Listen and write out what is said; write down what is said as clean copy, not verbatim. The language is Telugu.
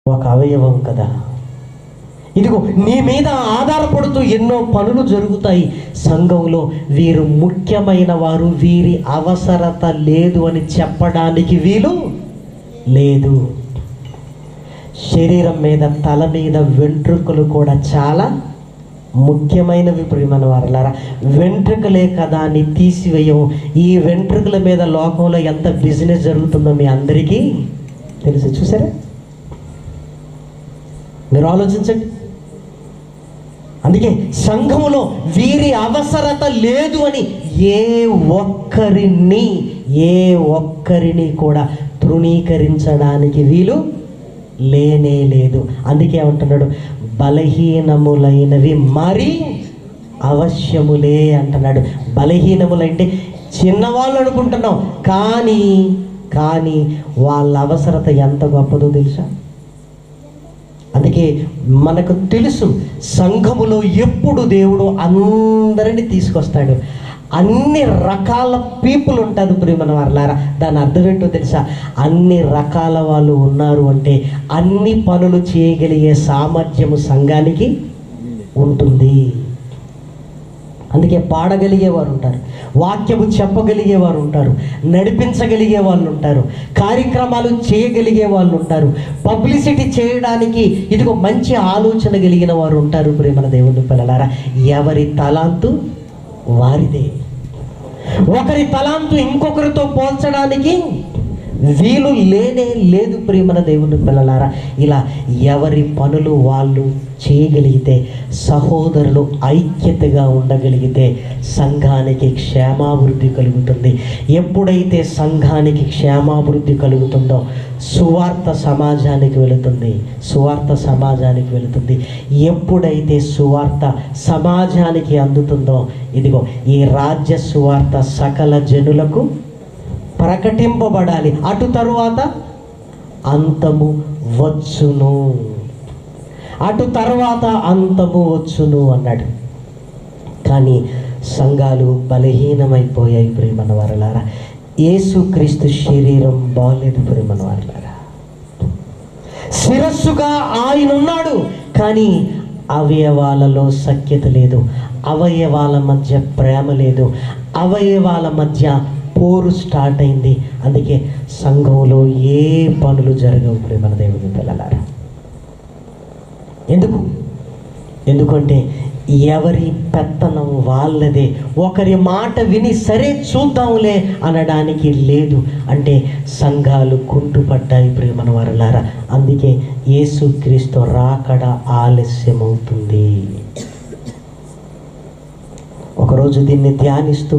ఒక అవయవం కదా. ఇదిగో నీ మీద ఆధారపడుతూ ఎన్నో పనులు జరుగుతాయి సంఘంలో. వీరు ముఖ్యమైన వారు, వీరి అవసరత లేదు అని చెప్పడానికి వీలు లేదు. శరీరం మీద, తల మీద వెంట్రుకలు కూడా చాలా ముఖ్యమైనవి ప్రియమైన వారలారా. వెంట్రుకలే కదా అని తీసివేయం. ఈ వెంట్రుకల మీద లోకంలో ఎంత బిజినెస్ జరుగుతుందో మీ అందరికీ తెలుసు. చూసారా? మీరు ఆలోచించండి. అందుకే సంఘములో వీరి అవసరత లేదు అని ఏ ఒక్కరిని కూడా తృణీకరించడానికి వీలు లేనే లేదు. అందుకే ఏమంటున్నాడు? బలహీనములైనవి మరి అవశ్యములే అంటున్నాడు. బలహీనములంటే చిన్నవాళ్ళు అనుకుంటున్నాం, కానీ వాళ్ళ అవసరత ఎంత గొప్పదో తెలుసా? అందుకే మనకు తెలుసు సంఘములో ఎప్పుడు దేవుడు అందరినీ తీసుకొస్తాడు. అన్ని రకాల పీపుల్ ఉంటారు ప్రియమైన వారలారా. దాని అర్థం ఏంటో తెలుసా? అన్ని రకాల వాళ్ళు ఉన్నారు అంటే అన్ని పనులు చేయగలిగే సామర్థ్యము సంఘానికి ఉంటుంది. అందుకే పాడగలిగేవారు ఉంటారు, వాక్యము చెప్పగలిగేవారు ఉంటారు, నడిపించగలిగే వాళ్ళు ఉంటారు, కార్యక్రమాలు చేయగలిగే వాళ్ళు ఉంటారు, పబ్లిసిటీ చేయడానికి ఇదిగో మంచి ఆలోచన కలిగిన వారు ఉంటారు. ప్రేమల దేవుని పిల్లలారా, ఎవరి తలాంతు వారిదే. ఒకరి తలాంతు ఇంకొకరితో పోల్చడానికి వీలు లేనే లేదు ప్రియమైన దేవుని పిల్లలారా. ఇలా ఎవరి పనులు వాళ్ళు చేయగలిగితే, సహోదరులు ఐక్యతగా ఉండగలిగితే సంఘానికి క్షేమాభివృద్ధి కలుగుతుంది. ఎప్పుడైతే సంఘానికి క్షేమాభివృద్ధి కలుగుతుందో సువార్త సమాజానికి వెళుతుంది. ఎప్పుడైతే సువార్త సమాజానికి అందుతుందో ఇదిగో ఈ రాజ్య సువార్త సకల జనులకు ప్రకటింపబడాలి. అటు తరువాత అంతము వచ్చును అన్నాడు. కానీ సంఘాలు బలహీనమైపోయాయి ప్రియమైన వారలారా. యేసుక్రీస్తు శరీరం బాలేదు ప్రియమైన వారలారా. శిరస్సుగా ఆయన ఉన్నాడు, కానీ అవయవాలలో సఖ్యత లేదు, అవయవాల మధ్య ప్రేమ లేదు, అవయవాల మధ్య పోరు స్టార్ట్ అయింది. అందుకే సంఘంలో ఏ పనులు జరగవు ప్రియమైన దేవుని పిల్లలారా. ఎందుకంటే ఎవరి పెత్తనం వాళ్ళదే. ఒకరి మాట విని సరే చూద్దాంలే అనడానికి లేదు. అంటే సంఘాలు కుంటుపడ్డాయి ప్రియమైన వారలారా. అందుకే యేసుక్రీస్తు రాకడ ఆలస్యమవుతుంది. ఒకరోజు దీన్ని ధ్యానిస్తూ